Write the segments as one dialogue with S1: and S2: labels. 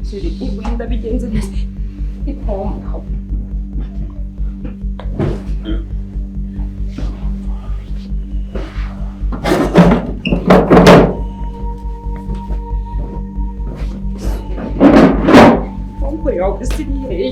S1: Sheri wenda bigenze neza ipomba pompa yawe siriyeye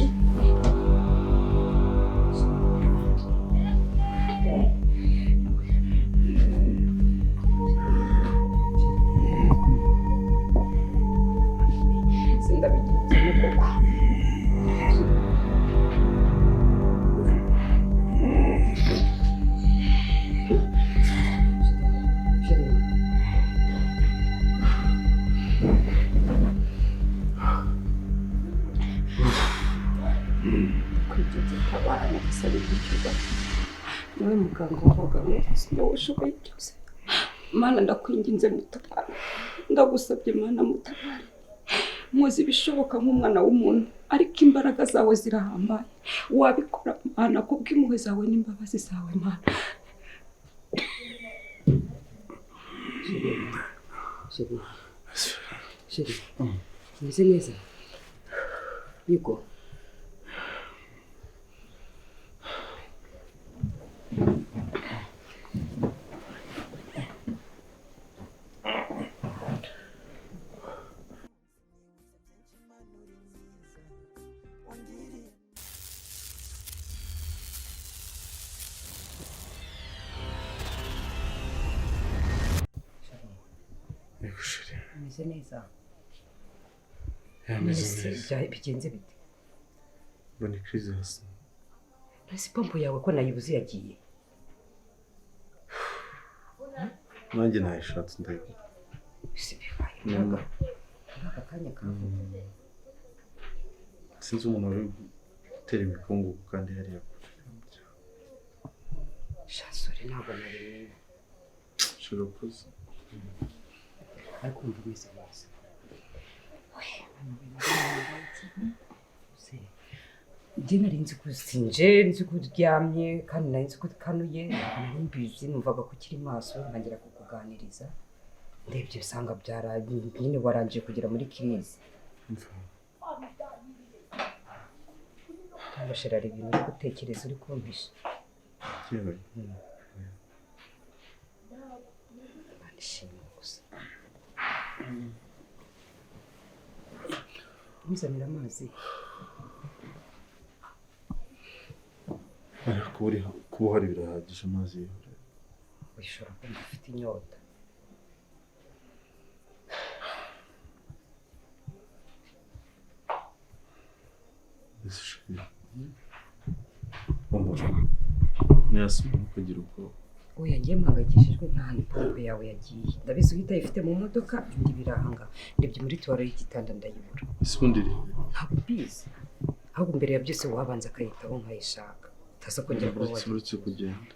S1: nawe muganga w'abagabo niwe ushoboye byose. Mana ndakwinginze mutabare, ndagusabye Mana mutabare, muzi ibishoboka nk'umwana w'umuntu, ariko imbaraga zawe zirahambaye, wabikora Mana kubw'impuhwe zawe n'imbabazi zawe Mana. Sheri, umeze neza? Yego. Umeze neza?
S2: Yameze neza.
S1: Bigenze bite?
S2: Mbona krize hasi.
S1: Ese pompo yawe ko nayibuze yagiye?
S2: Nanjye nayishatse ndayibura.
S1: Ese bibaye aka kanya kavuga.
S2: Sinzi umuntu uri gutera imikungugu kandi yari yakuje.
S1: Shasore ntabwo nari
S2: Shirakoze.
S1: ariko umvise bose. Njye nari nzi ko nzi ko uryamye kandi nari nzi ko kanuye, mbizi numvaga ko ukiri maso ntangira kukuganiriza, ndebye usanga nyine warangije kugera muri kirizi. Amashara ari ibintu uri gutekereza uri kumpisha. Nishimye gusa. Muzanira amazi.
S2: Kuba uhari birahagije amazi yihore.
S1: Wishobora kumva ufite inyota.
S2: Ese shiri. Ntiyasubira kugira ubwoba.
S1: Oya njye mpangayikishijwe n'ahantu pompe yawe yagiye. Ndabizi uhita ifite mu modoka indi birahanga. Ndebye muri tuwaro y'igitanda ndayibura.
S2: Ese ubundi
S1: ntabwo mbizi. Ahubwo mbere ya byose wabanza akayitaho nkayishaka. Utaza kongera kuba wajya.
S2: Uretse kugenda.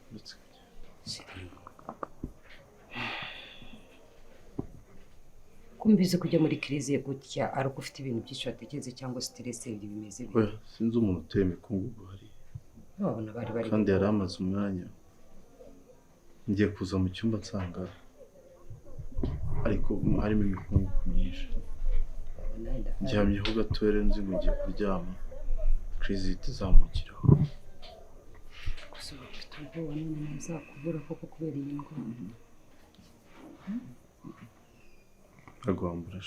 S1: Kumbize kujya muri kirize gutya ari uko ufite ibintu byinshi watekereza cyangwa stress bimeze bite?
S2: Oya sinzi umuntu uteye imikungugu hari.
S1: Nabona bari
S2: kandi yari amaze umwanya. Ngiye kuza mu cyumba nsanga ariko harimo imikungugu myinshi. Ndyamyeho gatoya nzi ngo ngiye kuryama. Krize itazamukiraho.
S1: Gusa ufite ubwoba none ntazakubura koko kubera iyi ndwara.
S2: Agwambura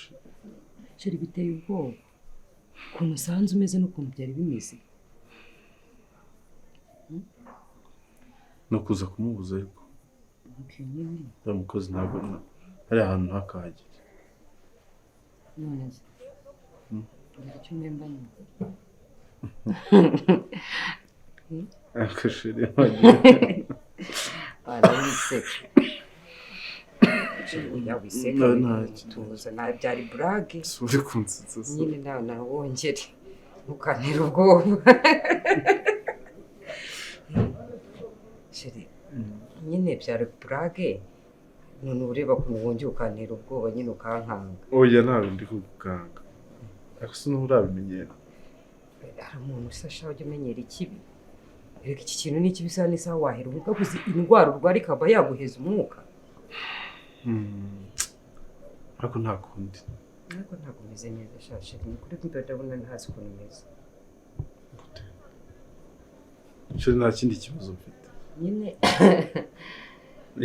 S1: Sheri biteye ubwoba. Ukuntu usanze umeze n'ukuntu byari bimeze.
S2: No kuza kumubuza ariko. Ndamukoze ntabwo hari ahantu hakahageze.
S1: None se. Icyo nemba ni.
S2: Akashiri.
S1: Arabiseka. Ya wiseka. Tuza na byari brage.
S2: Suri kunsitsa.
S1: Nyine nawe wongere. Ntukantera ubwoba. Sheri. Nyine byari brage. None ureba kuntu wongeye ukantera ubwoba nyine ukankanga.
S2: Oya ntabwo ndi kuganga. Ariko sinurabimenyera.
S1: Hari umuntu usasha ujya umenyera ikibi. Reka iki kintu ni ikibi sana isaha wahera umwuka kuzi indwara urwara ikaba yaguheza umwuka.
S2: ariko nta kundi
S3: ariko ntabwo meze neza shashe ni kuri ndabona ntazi ukuntu meze
S2: shuri nta kindi kibazo mfite
S3: nyine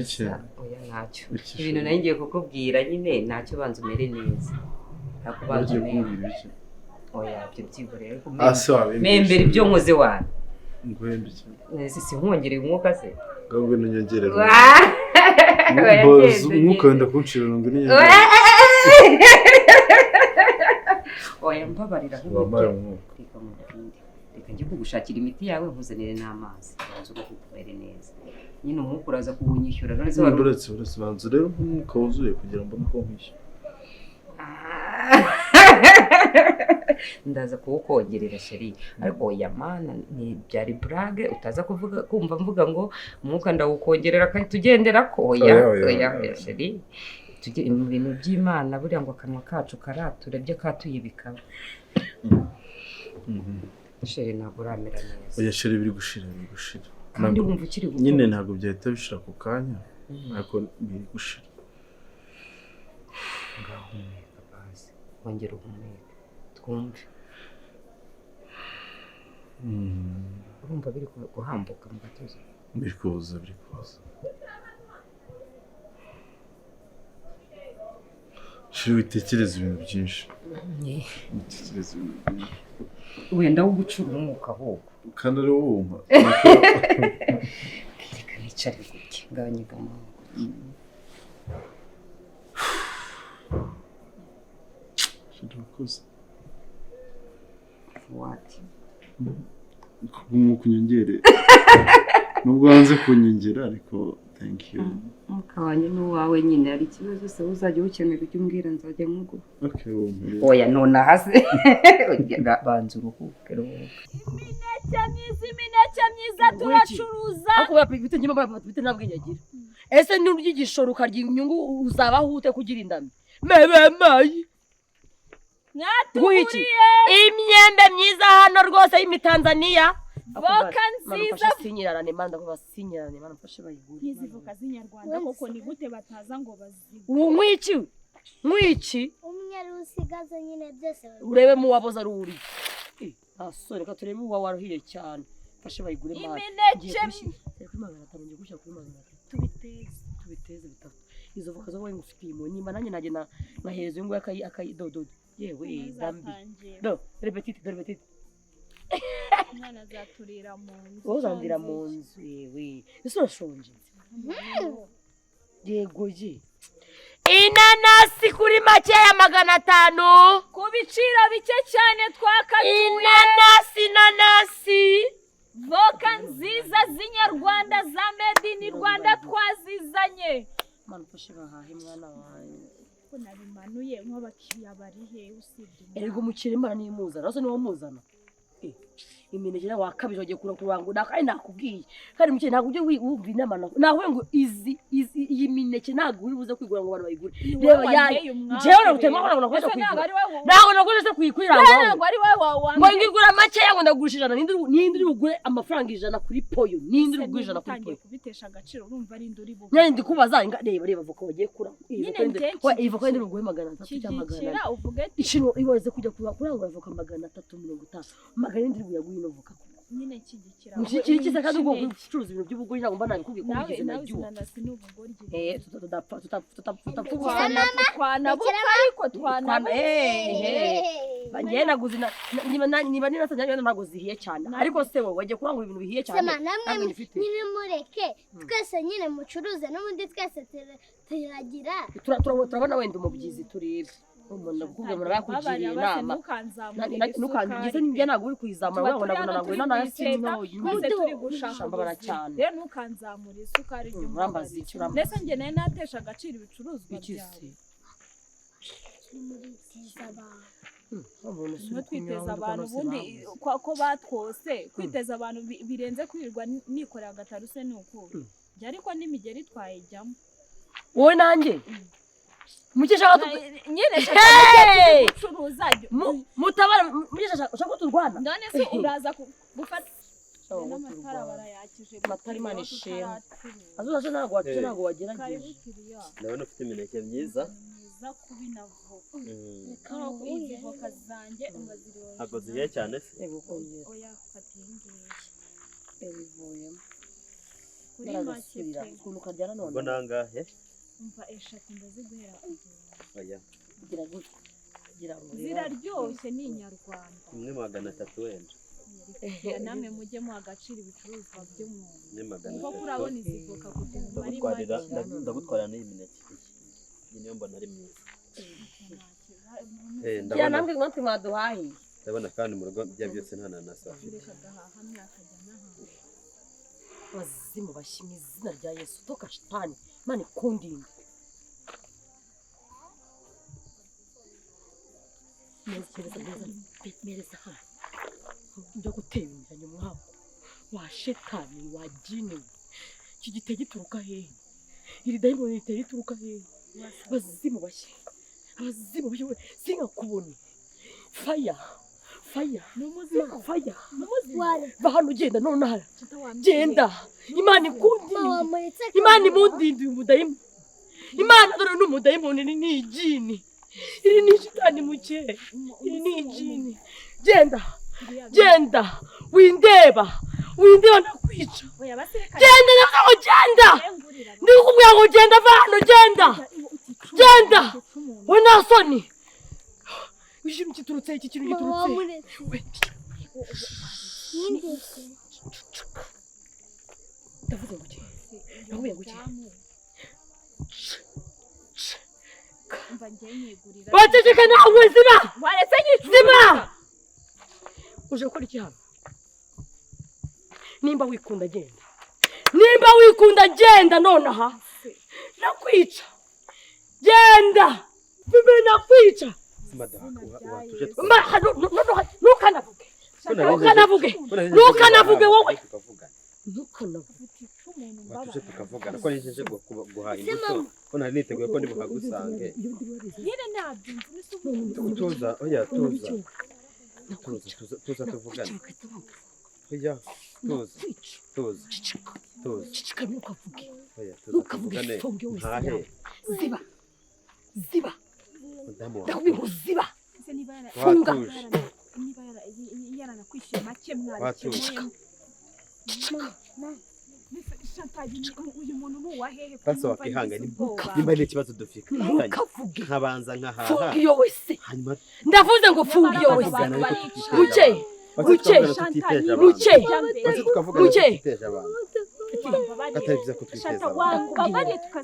S2: iki
S3: oya ntacyo ibintu nari ngiye kukubwira nyine ntacyo banza umere neza nakubanza neza oya byo byibore membere ibyo nkoze wawe
S2: nguhembe iki
S3: nese sinkongereye umwuka se
S2: gahubwe n'nyongerera umwuka wenda kunshira ngo n'inyongera
S3: oya mbabarira
S2: wamara umwuka
S3: reka njye kugushakira imiti yawe nkuzanire n'amazi banza ugakumere neza nyine umwuka uraza kuwunyishyura none se
S2: uretse banza rero umwuka wuzuye kugira ngo mbone nkwishyura
S3: ndaza kuwukongerera sheri ariko oya mana ni byari brage utaza kuvuga kumva mvuga ngo umwuka ndawukongerera kandi tugendera ko oya sheri tujye mu bintu by'Imana buriya ngo akanwa kacu karatura byo katuye bikaba sheri ntabwo uramera neza
S2: oya sheri biri gushira
S3: kandi wumva ukiri gukora
S2: nyine ntabwo byahita bishira ku kanya ariko biri gushira
S3: ngaho umwuka bazi wongera umwuka twumve urumva biri guhambuka mu gatuza
S2: biri kuza shiri witekereza ibintu byinshi
S3: wenda wo gucura umwuka ahubwo
S2: kandi ari wo wumva
S3: reka nicare gutya nganyigamo
S2: shirakoze
S3: what
S2: umwuka unyongere nubwo hanze kunyongera ariko thank you
S3: mukabanye n'uwawe nyine ari ikibazo se uzajya ukenera icyo umbwira nzajya nkuguha
S2: okay
S3: oya none hase banza uruhuke
S4: imineke myiza turacuruza
S5: ariko bafite njye bafite nabwinyagira ese n'uryigisho rukarya inyungu uzabaho ute kugira indami mayi
S4: mwatuguriye
S5: imyembe myiza hano rwose y'imitanzania
S4: voka nziza
S5: sinyirarane manda ko basinyirane mana mfashe bayigura
S4: ntizivuka z'inyarwanda koko ni gute bataza ngo bazigure
S5: mwiki
S6: umwe rusigaza nyine byose
S5: urebe mu waboza ruri asore ka turebe uwa waruhiye cyane mfashe bayigure mana
S4: imineke
S5: kuri magana 5 ngiye gushaka kuri magana 3 tubiteze bitatu izo voka zo wowe ngufitiye mu nyima nanjye naje nahereza ngo akayidodo yewe dambi do repetite
S4: mwana zaturira mu nzu
S5: uzandira mu nzu yewe ese urashonje yego je inanasi kuri make ya 500
S4: ku biciro bike cyane twakatuye
S5: inanasi
S4: voka nziza z'inyarwanda za made in Rwanda twazizanye
S5: mana fashe bahahe mwana wanjye
S4: ko nabimanuye nk'abakiriya bari he usibye
S5: erego umukire imana nimuzana rose niwo muzana imineke nawe wakabije wagiye kurangura kandi nakubwiye kandi mukire ntabwo uje wumva inama nawe ngo iyi mineke ntabwo uri buze kwigura ngo abantu bayigure reba jewe nagutemba ngo nakoze kwigura ntabwo nakoze kwikwiranga
S4: ntabwo ari wowe wawanga
S5: ngo ngigura make yango ndagurishije nindi ugure amafaranga 100 kuri poyo nindi ugure 100 kuri poyo
S4: kubitesha agaciro urumva ari nduri bubu
S5: nyine ndikubaza reba vuko bagiye kura
S4: nyine
S5: vuko ndi buguhe 300 cyangwa
S4: 300 uvuge
S5: ishino ibaze kujya kurangura vuko 350 magana ndi buyaguye no vuka
S4: nyine kigikira
S5: mukikiza kandi ubwo gucuruza ibintu by'ubugori ntabwo mbana bikubwiye ko bigize
S4: nawe
S5: najyo
S4: sinanasi n'ubugori
S5: twana
S4: ariko twana
S5: bangiye naguze niba ninasanya ntabwo zihiye cyane ariko se wowe wagiye kurangura ibintu bihiye cyane
S6: namwe nyine mureke twese nyine mucuruze n'ubundi twese turagira
S5: turabona wenda umubyizi turebe umuntu akubwiye umuntu bakugiriye inama nukangize ninjye ntabwo uri kuyizamura ngo nabwo nanasi
S4: turi gushaka
S5: cyane
S4: rero nukanzamura isukari
S5: urambaza icyo
S4: ndetse njye nayo natesha agaciro ibicuruzwa byawe twiteza abantu ubundi ko batwose kwiteza abantu birenze kwirirwa nikorera agataruse ni ukuri ariko n'imigeri twayijyamo
S5: wowe nanjye mukesha
S4: nyine gucuruza
S5: mutabara mukesha ushaka turwana
S4: none se uraza gufata n'amatara barayakije
S5: amatara Imana ishimwe azuza ntabwo wacu ntabwo wagerageje
S7: ndabona ufite imineke myiza
S4: kubinavo ntabwo izi voka zanjye umaziriwe
S7: ntabwo zihiye cyane se
S4: oya fatingiye
S5: bivuyemo
S4: kuri
S5: baradusubira ukuntu ukaryana none
S7: ubwo nangahe
S4: umva eshatu ndaziguhera
S7: oya
S5: kugira ngo
S4: ziraryoshye ni inyarwanda
S7: 1,300 wenda
S4: namwe mujye muha agaciro ibicuruzwa by'umuntu
S7: ni 1,300
S4: kuko urabona izi voka kugira ari make
S7: ndagutwarira n'iyi mineke iyi niyo mbona ari myiza
S5: ya namwe mwatwe mwaduhahiye
S7: ndabona kandi mu rugo bya byose nta nanasi bafite
S5: bazimu bashimye izina rya Yesu toka shitani Imana ikundinde mereza hano njya gutera imiryanyo mwabo wa shetani wa jini iki giteye gituruka hehe iri dayimoni riteye rituruka hehe bazimu bashye sinkakubone faya va hano genda nonaha genda Imana imundinde uyu mudayimoni Imana dore n'umudayimoni ni igini iri ni shitani muke iri ni igini genda windeba ndakwica genda naho genda ndikubwira ngo genda va hano genda we nasoni ikintu giturutse ndavuze ngo waceceka nawe ziba uje gukora iki hano nimba wikunda genda nonaha nakwica genda nakwica ntukanavuge wowe
S7: watuje tukavugana ko nijeje guhaha imbuto ko nari niteguye ko ndi buhagusange tuza oya tuza tuvugana oya tuza oya tuvugane ntahe
S5: ziba ndakubwira ziba funga
S4: yaranakwishyuye make
S7: watuje
S4: uyu muntu ni uwahehe
S7: basi wakihangana nimba ari ikibazo dufite nkabanza nkahaha
S5: funga iyo wese
S7: hanyuma
S5: ndavuze ngo funga iyo wese muke
S7: basi tukavugana tutiteje abantu atari byiza ko twiteza abantu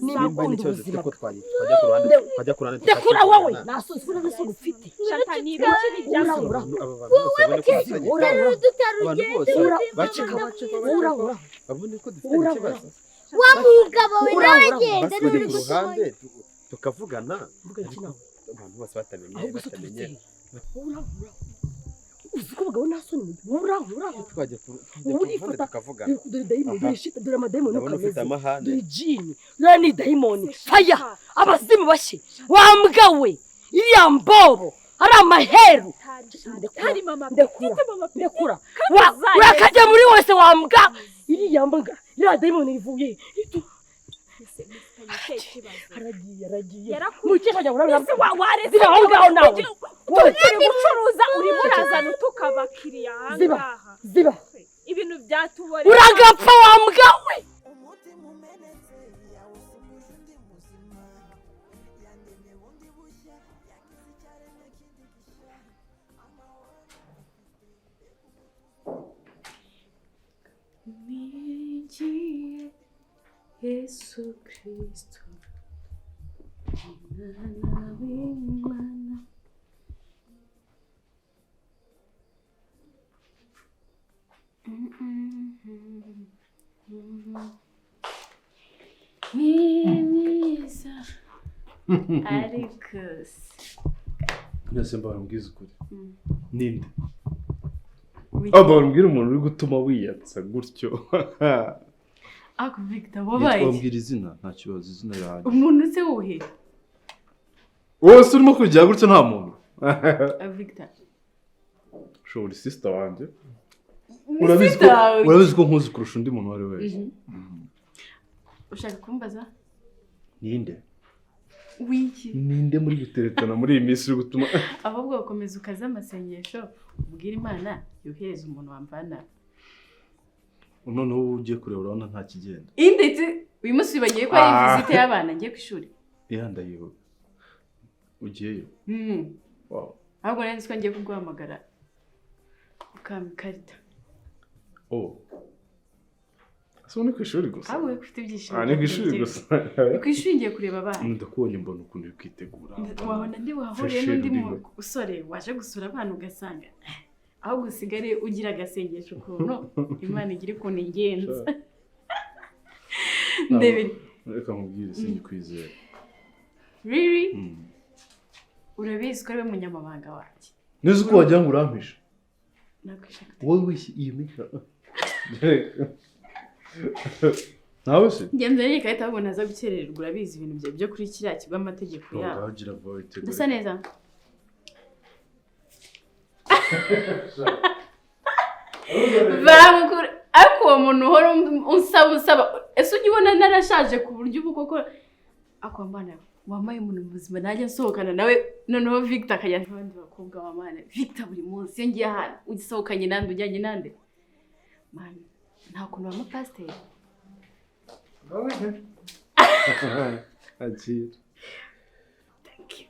S7: nimba ni ikibazo dufite ko twajya ku ruhande
S5: ndakura wowe nasuzura n'isoni ufite
S7: babone ko dufite ikibazo
S6: wa mugabo we nagende
S7: basi ku ruhande tukavugana abantu bose batamenye
S5: uzi ko abagabo nta soni
S7: twajya ku ruhande tukavugana
S5: dore amadayimoni
S7: ndabona ufite amahane
S5: dore jini uriya ni dayimoni faya abazimu bashye wambwa we iriya mbobo ari amaheru ndekura urakajya muri wese wambwa iriya mbwa iriya dayimoni rivuye aragiye mukesha ajya kurabira zira aho ngaho nawe
S4: turi gucuruza urimo urazana utuka abakiriya ahangaha
S5: ziba
S4: ibintu byatuboreye
S5: uragapfa wambwa we
S1: Yesu Kristo mwana w'Imana mwiza ariko
S2: mwese mbabwira ukuri ninde mbabwira umuntu uri gutuma wiyatsa gutyo
S1: ako Victor wabaye
S2: wambwira izina nta kibazo izina yanjye
S1: umuntu se wowe
S2: wose urimo kujya gutyo nta muntu
S1: Victor
S2: shobora sister wanjye urabizi ko nkuzi kurusha undi muntu wari wese.
S8: Ushaka kumbaza?
S2: Ninde?
S8: Wiki.
S2: Ninde muri guteretana muri iyi minsi uri gutuma
S8: ahubwo ukomeza ukaza amasengesho ubwira Imana yohereza umuntu wamvana.
S2: Noneho ugiye kureba urabona nta kigenda.
S8: Indetse uyu munsi bagiye ko ari visite y'abana ngiye ku ishuri.
S2: Ndayibuka. Ugiyeyo? Wow.
S8: Ahubwo nari ngiye kuguhamagara. Ukama ikarita.
S2: So ni ku ishuri gusa?
S8: Ahubwo ufite ibyishimo.
S2: Ni ku ishuri gusa.
S8: Ku ishuri ngiye kureba abana.
S2: Ndakubonye mbona ukuntu uri kwitegura.
S8: Wabona ndi wahuriye n'undi musore waje gusura abana ugasanga ahubwo usigare ugira agasengesho ukuntu Imana igira ukuntu ingenza. Ndebere.
S2: Reka nkubwire sinyikwizera.
S8: Really? Urabizi ko ari we munyamabanga wanjye.
S2: Nzi ko wajya ngo urampisha.
S8: Nakwishaka.
S2: Wowe wisi iyi mikra. Nawe se?
S8: Ngenze reka ahita abona aza gukerererwa urabizi ibintu byo kuri kiriya kigo amategeko yabo. Ndasa neza. Baramukura ariko uwo muntu uhora unsaba ese ujya ubona narashaje ku buryo ubu koko akwambana wamaye umuntu muzima najya nsohokana nawe noneho Victor akajya n'abandi bakobwa wamana Victor buri munsi iyo ngiye ahantu ugisohokanye nande ujyanye nande man nta kuntu wama pasteur
S2: Akira.
S8: Thank you.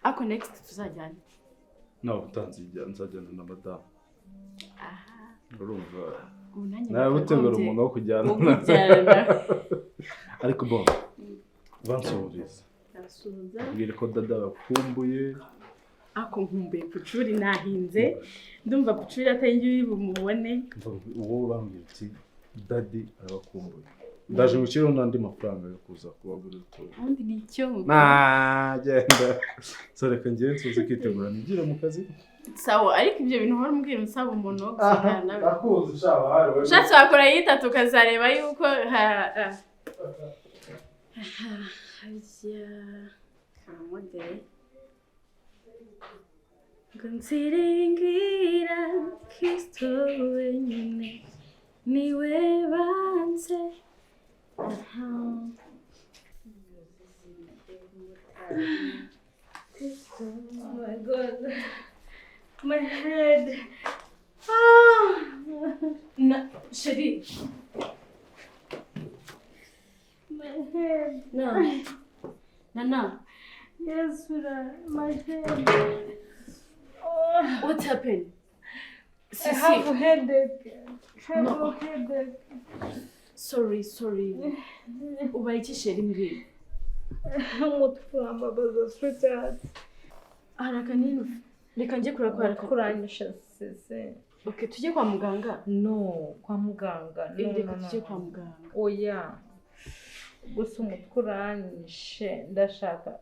S8: Ako next tuzajyana.
S2: No, nzajyana na madame. Urumva.
S8: Nawe
S2: utegura umuntu wo kujyana. Ariko bon. Bansubiriza.
S8: Nasubiza.
S2: Mbwira ko dada bakumbuye.
S8: Ako nkumbuye Pucuri nahinze. Ndumva Pucuri atangiye bumubone.
S2: Uwo bambwiye ati daddy arabakumbuye. Ndaje gukiraho n'andi mafaranga yo kuza kubagurira utuntu.
S8: Undi ni icyo.
S2: Genda. Reka njye nsoze kwitegura nigire mu kazi.
S8: Sawa, ariko ibyo bintu uhora umbwira unsaba umuntu wo gusigana nawe.
S2: Akuzi shaba hari.
S8: Ushatse wakora yita tukazareba yuko harya kamode. Gunsiringira Kristo wenyine niwe banze. Oh my God. My head. No, Shadi. My head. No. Nana. Yes, Surah. My head. What happened?
S4: I have a headache.
S8: No.
S4: Headache.
S8: Sorry. Ubaye iki Shadi mbwira?
S4: Umutwe wambabaza sweetheart.
S8: Haraka nini? Reka njye
S4: kuranyisha sese.
S8: Okay, tujye kwa muganga.
S4: No, kwa muganga.
S8: Reka tujye kwa muganga.
S4: Oya. Gusa umutwe uranyishe ndashaka.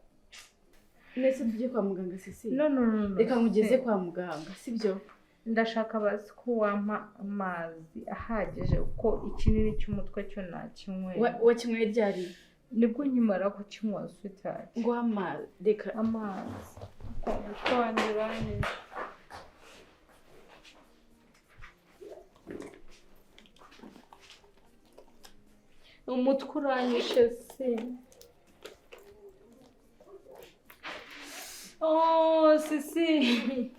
S8: Nese tujye kwa muganga sisi.
S4: No.
S8: Reka nkugeze kwa muganga, sibyo?
S4: Ndashaka basi ko wampa amazi ahagije uko ikinini cy'umutwe cyo nakinyweye.
S8: Wakinyweye ryari?
S4: Nibwo nkimara kukinywa sweetheart.
S8: Ngo amazi, reka
S4: amazi. Twanyuranye. Umutwe uranyishe se. Oh, sisi.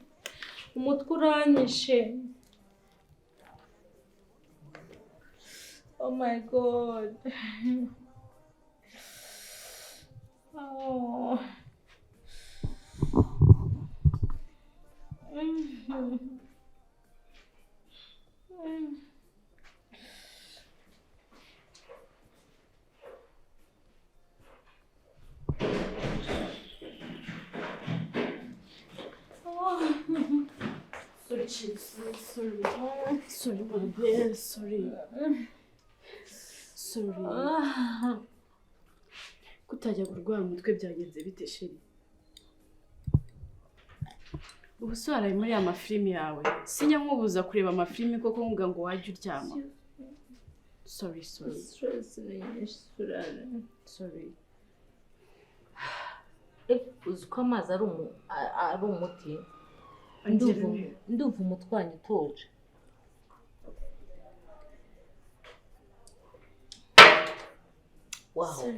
S4: Umutwe uranyishe. Oh my God. Oh.
S8: Sorry. Kutajya kurwara umutwe byagenze bite sheri? Ubu se waraye muri amafilimi yawe? Sinya nkubuza kureba amafilimi koko nkuga ngo wajye uryama. Sorry.
S5: Uzi ko amazi ari umuti. Ndumva umutwe wanjye utuje.
S9: Wow.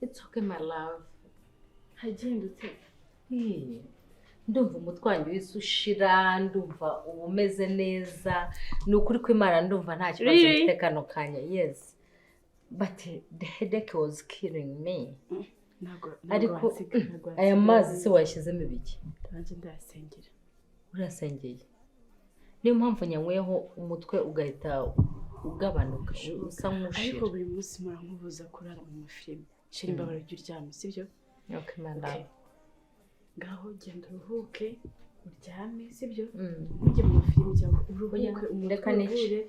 S9: It's okay my love.
S8: Hagindutse.
S9: Ndumva umutwe wanjye wese ushira, ndumva umeze neza. Ni ukuri kw'Imana ndumva nta kibazo mfite kano kanya. Yes. But the headache was killing me. Ariko aya mazi se washyizemo ibiki?
S8: Nanjye ndasengera.
S9: Urasengeye? Niyo mpamvu nyanyweho umutwe ugahita ugabanuka usa nk'ushira.
S8: Ariko buri munsi murankubuza kurara mu mafilime. Shira imbabara ry'uryame, sibyo?
S9: Okay, madam.
S8: Ngaho genda uruhuke, uryame, sibyo? Ujye mu mafilime cyangwa uruhuke,
S9: reka nice.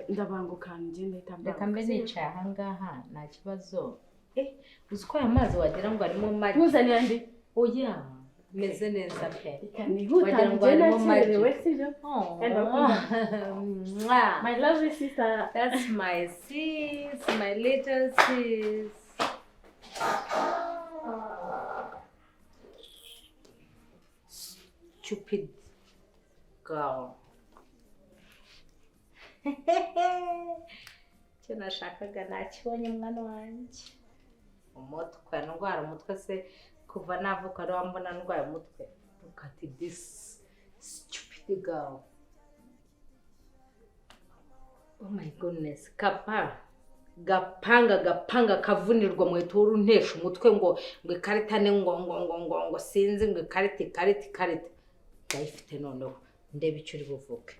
S8: Ndabanguka ngende ndahita.
S9: Reka mbe nicaye aha ngaha nta kibazo. Uzi ko aya mazi wagira ngo arimo magi.
S8: Ntuzanira andi?
S9: Oya, meze neza pe.
S8: Wagira ngo arimo magi. My lovely sister.
S9: That's my sis, my little sis. Stupid girl. Icyo nashakaga nakibonye mwana wanjye. Umutwe ndwara umutwe se kuva navuka ari wambona ndwaye umutwe. Look at this stupid girl. Oh my goodness. Gapanga kavunirwa mu ituru ntesha umutwe ngo ikarita ne ngo sinzi ngo ikarita. Ndayifite noneho ndeba icyo uri buvuge.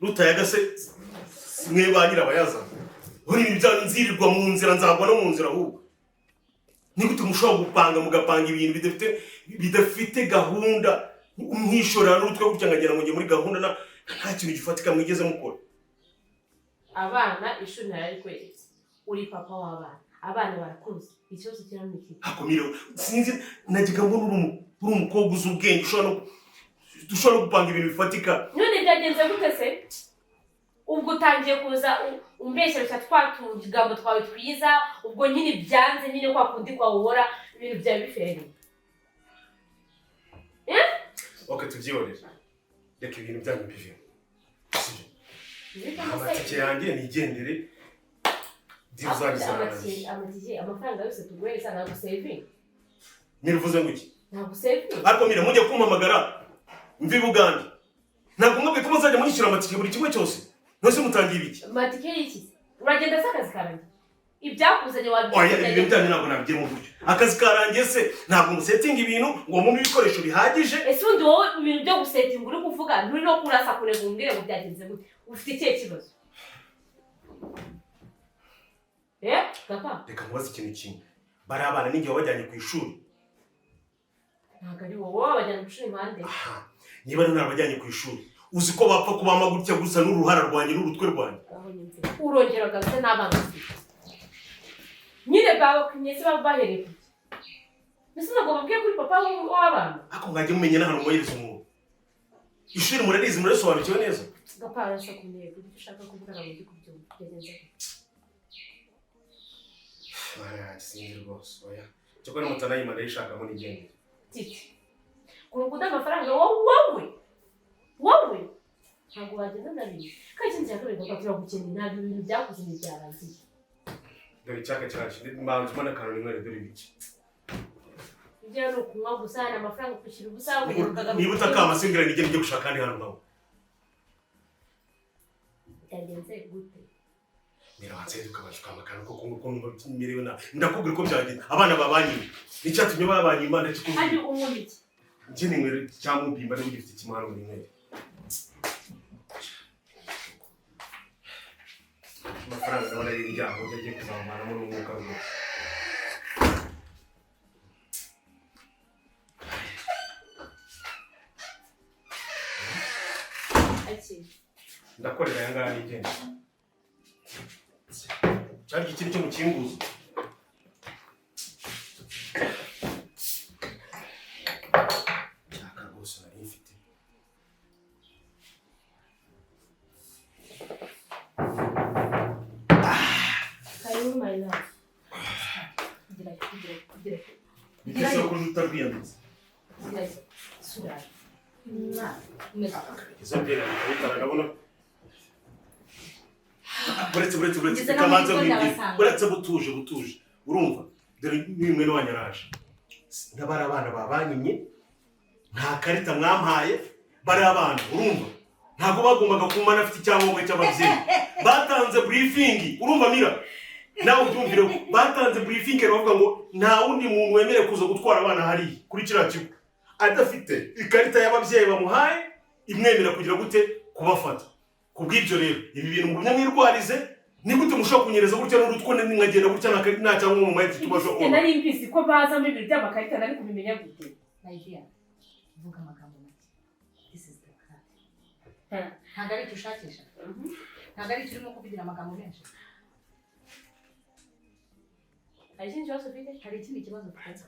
S10: Rutayaga se mwe ba nyirabayaza. Uri ibijyanye nzirirwa mu nzira nzagwa no mu nzira ahubwo. Nigute mushobora gupanga mugapanga ibintu bidafite gahunda mwishora n'utwe gutya ngagera ngo ngiye muri gahunda nta kintu gifatika mwigeze mukora.
S11: Abana ishuri narari kweretse. Uri papa w'abana. Abana barakuze. Ikibazo kiramiki.
S10: Akomire sinzi nagiga ngo uri umukobwa uzi ubwenge ushobora gupanga ibintu bifatika.
S11: None byagenze gute se? Ubwo utangiye kuza umbeshyera twatugambo twawe twiza, ubwo nyine byanze nyine kwa kundi kwa uhora ibintu bya bifere.
S10: Okay, tubyihorere. Reka ibintu byanyu bive. Amatike yanjye nigendere.
S11: Amatike amafaranga yose tuguhereza ntabwo saving.
S10: Niruvuze ngo iki?
S11: Ntabwo saving.
S10: Ariko mira mujye kumpamagara. Mvi Bugande. Ntabwo mwebwe ko muzajya munyishyura amatike buri kimwe cyose. Nose mutangiye ibiki?
S11: Amatike y'iki? Uragenda se akazi karangiye. Ibyakuzanye wabiye.
S10: Oya ibintu byanyu ntabwo nabigiye mu buryo. Akazi karangiye se ntabwo musetinga ibintu ngo mu bikoresho bihagije.
S11: Ese undi wowe ibintu byo gusetinga uri kuvuga nturi no kurasa kure gumbire ngo byagenze gute? Ufite ikihe kibazo? Papa.
S10: Reka mubaze ikintu kimwe. Bari abana ninjye wabajyanye ku ishuri.
S11: Ntabwo ari wowe wabajyanye ku ishuri impande.
S10: Niba ari nabajyanye ku ishuri. Uzi ko bapfa kubama gutya gusa n'uruhara rwanjye n'urutwe rwanjye.
S11: Urongera gase n'abana. Nyine bawe kinyese babahereye kuki. Mbese ntabwo babwiye kuri papa w'abana.
S10: Ako ngajye mumenye n'ahantu mwohereza umuntu. Ishuri murarizi murasobanukiwe neza.
S11: Gapara arasa kuneye kuko ushaka kuvuga ngo ndi kubyumva byagenze.
S10: Sinzi rwose oya. Cyokora mutanayima ndayishakamo n'igenge.
S11: Titi. Kurukuda amafaranga wowe. Ntabwo wagenda nabi. Kandi nzi yakore ngo turagukeneye ntabwo ibintu byakuze n'ibyarangiye.
S10: Dore cyaka cyaje mbanze mana kanoni mwere dore biki.
S11: Ibyo no kunywa gusa amafaranga kwishyura ubusa
S10: niba utakama singira nige njye gushaka kandi hano nawe.
S11: Byagenze gute?
S10: Mira wanze tukabashuka amakano ko kumva mirewe na ndakubwira ko byagenze abana babanye nicyatumye babanye imana cyikuvuga.
S11: Kandi umubiki.
S10: Nje nimwere cyangwa mbimba ari gifite kimaro muri mwere. Amafaranga ndabona y'ibyaho byagiye kuzamana muri umwuka wose. Ndakorera yangana n'igenda. Cyari ikiri cyo mu kinguzo. Cyaka rwose nari mfite.
S11: Karibu my love.
S10: Gira. Gira. Gira. Gira.
S9: Sura.
S10: Izo mbere ndabona buretse kamanza buretse butuje urumva dore nimwe n'abanyaraje ndabara abana babanyimye nta karita mwampaye bari abana urumva ntago bagombaga kumana afite icyangombwa cy'ababyeyi batanze briefing urumva mira nawe ubyumvire batanze briefing bavuga ngo nta wundi muntu wemere kuza gutwara abana hari kuri kiriya kigo adafite ikarita y'ababyeyi bamuhaye imwemera kugira gute kubafata kubw'ibyo rero ibi bintu ngo mwirwarize ni gute mushobora kunyereza gutya n'urutwo nkagenda gutya nta cyangwa mu mayiti tubasha
S11: nari impisi ko baza muri ibintu by'amakarita nari kubimenya gute
S9: Nigeria vuga amagambo make this is the card ntabwo ari icyo ushakisha ntabwo ari icyo urimo kuvugira amagambo menshi
S11: hari ikindi kibazo ufite
S9: hari ikindi kibazo ufite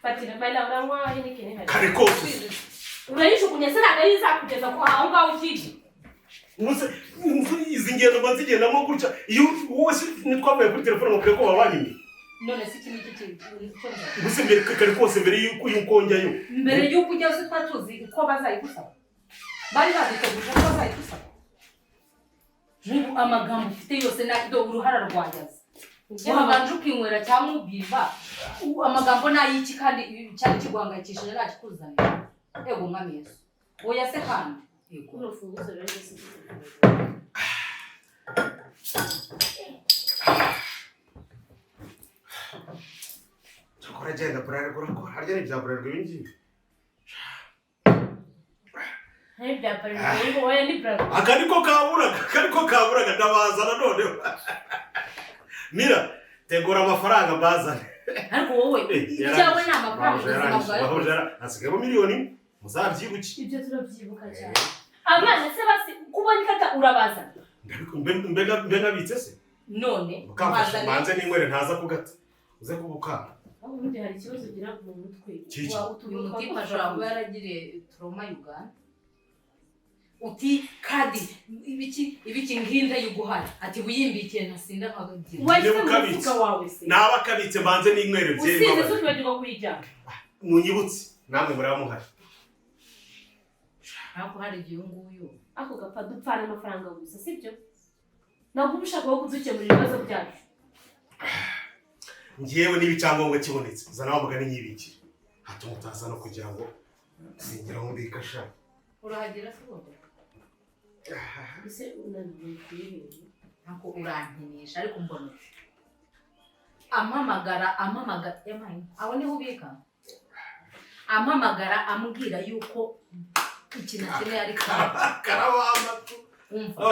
S11: fatira mayila uranywa henikeni hari
S10: kare kose
S11: urayishukunya se ntabwo ari izakugeza ko aho ngaho ugiye
S10: izi ngendo bazigendamo gutya iyo wose nitwavuye kuri telefone ngo ko babanyimye
S9: none si kimwe cy'icyo
S10: gusa mbere kare kose mbere y'uko njyayo
S9: mbere y'uko ujya se twatuzi uko bazayigusaba bari baziteguje ko bazayigusaba n'ubu amagambo ufite yose do uruhara rwanyaze wabanje ukinywera cyangwa ubwirwa amagambo n'ayiki kandi cyari kiguhangayikishije ntakikuzanira ego mwami Yesu oya se kandi ego
S11: urufunguzo rero se
S10: chakora agenda kurara kurakora harya ni byakorerwa ibingibi
S11: hari byakorerwa ngo oya ni bravo
S10: akariko kaburaga ndabazana none mira tegura amafaranga bazane
S9: ariko wowe icyawe ni amafaranga
S10: bahojera asigamo miliyoni muzabyibuki
S11: ibyo turabyibuka cyane abana se basi kubona kata urabaza
S10: mbega bitse se
S9: none
S10: manze n'inkwere ntaza kugata uze kubukana
S11: ubundi hari ikibazo gira mu mutwe
S9: uyu mutima ashobora kuba yaragiriye trauma Uganda uti kadi ibiki nginda yuguhari ati buyimbikiye ntasinda nkagagira
S11: wese wawe se
S10: naba kabitse manze n'inkwere bye
S11: usize se twajya kuyijya
S10: munyibutse namwe muramuhari
S9: ntabwo hari igihe nguyu
S11: ako gapfa dupfana amafaranga gusa sibyo ntabwo ubushaka wo kudukemurira ibibazo byacu
S10: ngiyewe n'ibicyangombwa kibonetse zana wamugana nyibiki hato mutaza no kugira ngo singira ngo mbikasha
S9: urahagera se wowe
S11: ese unaniwe kwireba
S9: nako urankinisha ariko mbona amamagara yamaye aho niho ubika amamagara amubwira yuko ikintu kimwe yari
S10: karabamatu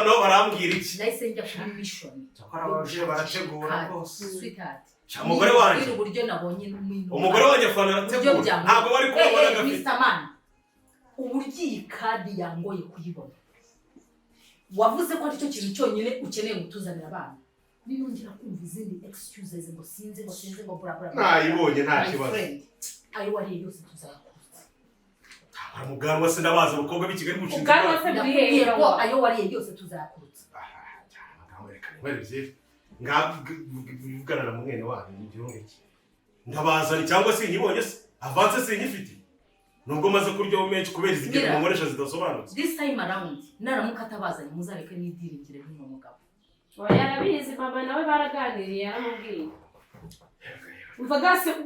S10: no barambwira iki
S9: nahise njya kuri mission
S10: cyakora abaje barategura rwose
S9: sweetheart
S10: umugore wanjye
S9: uburyo nabonye
S10: umugore wanjye fana arategura ntabwo bari kubona gafite
S9: Mr. Man uburyo iyi kadi yangoye kuyibona wavuze ko aricyo kintu cyonyine ukeneye gutuzanira abana ninongera kumva izindi excuses ngo sinzi ngo bura
S10: nayibonye nta kibazo
S9: ayo wari yose tuzakora
S10: Muganwa se ndabaza abakobwa b'ikigali mushinzwe
S11: Muganwa se bwihera
S9: ko ayo wariye yose tuzakurutsa
S10: ngavuganira mu mwene wanyu mu gihugu iki ndabazana cyangwa se nyibonye se avance se nyifite nubwo maze kuryaho menshi kubera izigero mukoresha zidasobanutse
S9: this time around naramuka atabazanye muzareke n'idiringire nk'uno mugabo
S11: yarabizi mama nawe baraganiriye yaramubwiye umva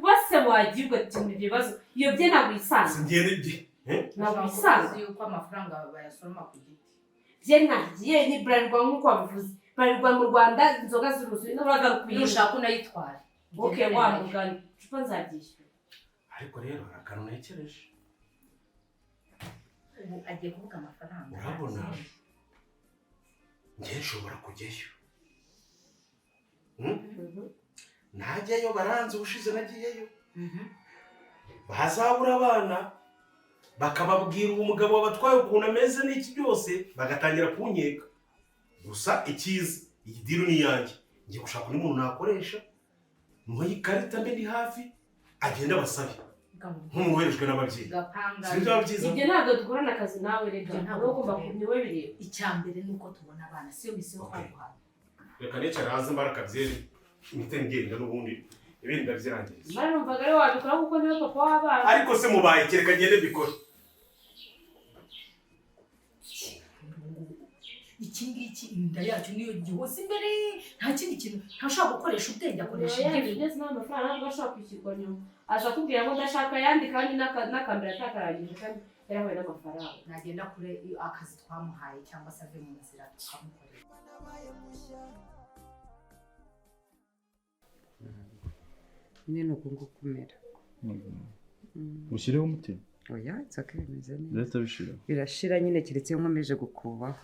S11: bose wagirwa ati mu bibazo iyo bye ntabwo isanzwe ntabwo isanzwe
S9: yuko amafaranga bayasoroma ku giti
S11: bye ntagiye ni Bralirwa nk'uko wabivuze Bralirwa mu Rwanda inzoga z'uruzi n'uragaruka
S9: ushaka unayitwara
S11: okay wamugana cupa nzagishyura
S10: ariko rero akantu nekereje
S9: ubu agiye kuvuga amafaranga
S10: urabona njye nshobora kujyayo najyayo baranze ubushize nagiyeyo bazabura abana bakababwira umugabo wabatwaye ukuntu ameze n'iki byose bagatangira kunyeka gusa ikiza iyi diru ni yanjye ngiye gushaka undi muntu nakoresha muhe ikarita mbe ndi hafi agenda basabe nk'umuntu werejwe n'ababyeyi
S11: ibyo ntabwo dukorana akazi nawe rega ntabwo ugomba kumenya bireba
S9: icya mbere ni uko tubona abana siyo misiyo twaguhaye
S10: reka nicara hanze mbara akabyeri imite ngenda n'ubundi ibindi ndabyirangiza.
S11: Mara numvaga ari wabikora kuko niwe papa w'abana.
S10: Ariko se mubaye kereka ngende bikore.
S9: Iki ngiki inda yacu niyo gihose imbere nta kindi kintu ntashobora gukoresha ubwenge akoresha
S11: igihe ndetse n'amafaranga ntabwo ashobora kwishyurwa nyuma aza kubwira ngo ndashaka ayandi kandi n'akambere atakarangije kandi yarahuye n'amafaranga
S9: nagenda kure akazi twamuhaye cyangwa se ave mu nzira tukamukorera
S3: nyine ni uku nguku umera
S2: ushyireho umutima
S3: oya nsaka bimeze neza
S2: birahita bishira
S3: birashira nyine keretse iyo nkomeje gukubaho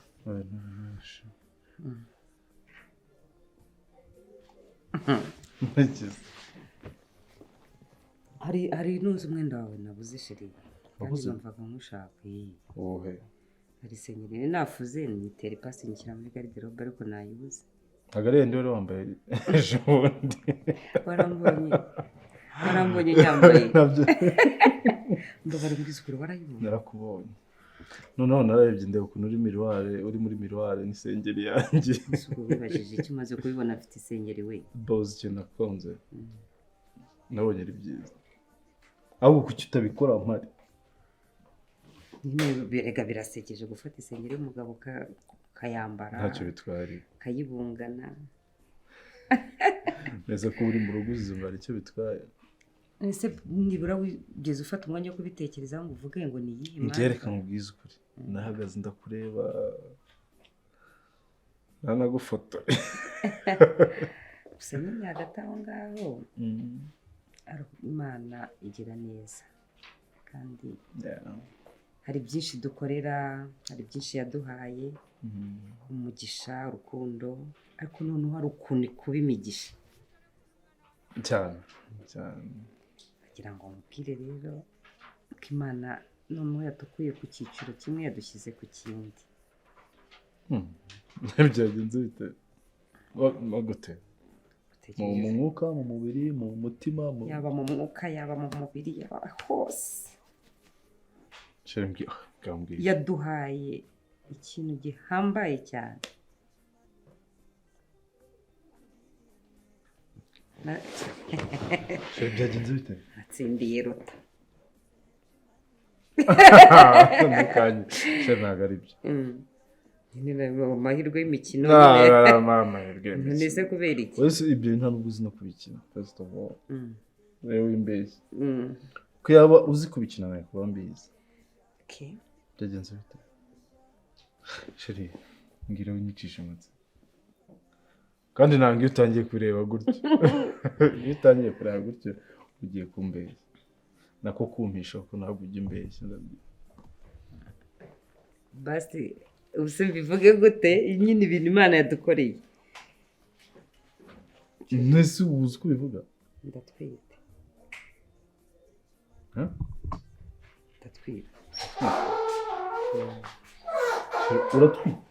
S3: hari n'uzi umwenda wawe nabuze sheri kandi numvaga nkushaka
S2: wowe
S3: hari senyeri nafuze nitera ipasi nyishyira muri garderobe ariko nayibuze
S2: ntabwo ari yenda wari wambaye ejo bundi
S3: warambonye nyambaye mbabara mbwiza ukuri warayibonye
S2: narakubonye noneho nararebye ndeba ukuntu uri muri miroire n'isengeri yanjye
S3: ubwo wibajije icyo umaze kubibona afite isengeri we
S2: boze ikintu nakunze nabonye ari byiza ahubwo kuki utabikora mpari
S3: birega birasekeje gufata isengeri y'umugabo kayambara
S2: ntacyo bitwari
S3: kayibungana
S2: neza ko uri mu rugo uzumva icyo bitwaye
S3: ese nibura wigeze ufata umwanya wo kubitekerezaho ngo uvuge ngo ni iyihe
S2: mpamvu ngereka nkubwize ukuri nahagaze ndakureba nanagufotoye
S3: gusa nyine hagati aho ngaho Imana igira neza kandi hari byinshi dukorera hari byinshi yaduhaye umugisha urukundo ariko noneho hari ukuntu kuba imigisha
S2: cyane cyane
S3: kugira ngo mubwire rero ko Imana noneho yatukuye ku cyiciro kimwe yadushyize ku kindi
S2: byagenze bite gute mu mwuka mu mubiri mu mutima
S3: yaba mu mwuka yaba mu mubiri yaba hose yaduhaye ikintu gihambaye cyane
S2: byagenze bite
S3: natsindiye ruta
S2: ntabwo ari byo
S3: amahirwe y'imikino nese kubera iki
S2: wese ibyo nta nubwo uzi no kubikina first of all rero w'imbeshyi ko yaba uzi kubikina nawe kuba mbizi byagenze bite sheri ngira winyicisha umutsi kandi ntabwo iyo utangiye kureba gutyo iyo utangiye kureba gutyo ugiye kumbeshya nako kumpisha ko ntabwo ujya imbeshya
S3: basi ubuse mbivuge gute nyine ibintu Imana yadukoreye
S2: nese uzi ko ubivuga
S3: ndatwite ndatwite
S2: uratwite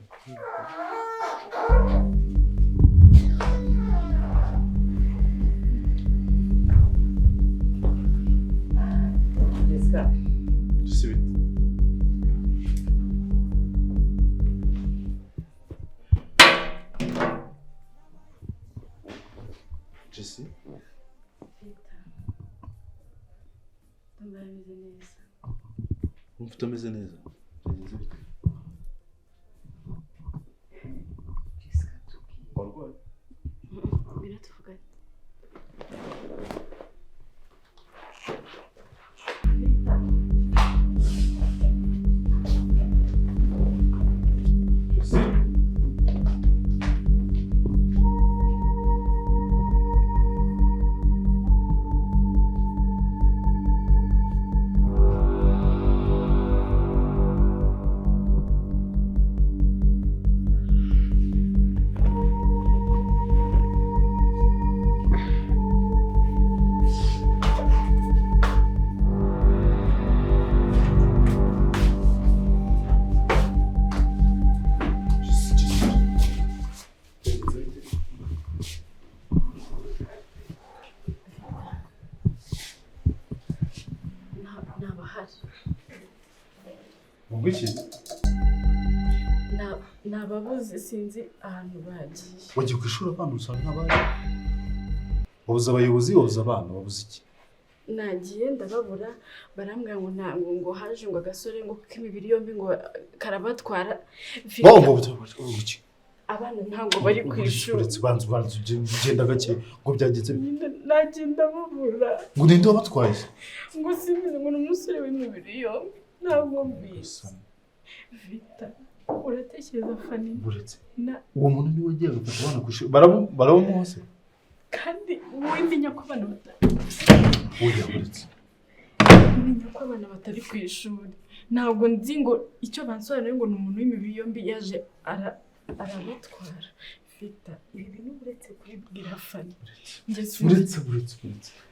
S2: Jesse?
S8: Ndameze neza.
S2: Umfite ameze neza. Byagenze bite? Warwaye?
S8: Biratuvuganye. Nababuze sinzi ahantu bagiye.
S2: Wagiye ku ishuri abana usanga nk'abandi
S12: wabuze abayobozi wabuze abana wabuze iki
S8: nagiye ndababura barambwira ngo ntabwo ngo haje ngo agasore ngo k'imibiri yombi ngo karabatwara abana ntabwo bari ku ishuri
S12: banzu ugenda gake ngo byagenze
S8: nagenda babura
S12: ngo ninde wabatwaye
S8: ngo simbizi ngo ni umusore w'imibiri yombi ntabwo mbizi Vita uratekereza Fani
S12: buretse uwo muntu niwe wagiye gufata abana ku ishuri barabamuhose
S8: kandi wimenya ko abana batari ku ishuri ntabwo nzi ngo icyo bansobanuriye ngo ni umuntu w'imibiri yombi yaje arabatwara Vita ibi bintu uretse kubibwira Fani
S12: uretse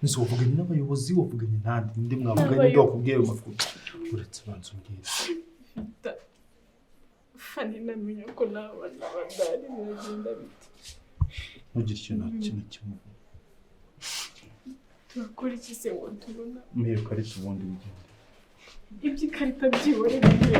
S12: nise wavuganye n'abayobozi wavuganye nande ndi mwavuganye ndi wakubwiye ayo makuru uretse banza umbwire
S8: Vita Fani namenye ko n'abana badari biragenda biti
S12: ntugire ikintu kimwe
S8: turakora iki se ngo tubona
S2: mpiyo karita ubundi bigende
S8: iby'ikarita byibore bigenda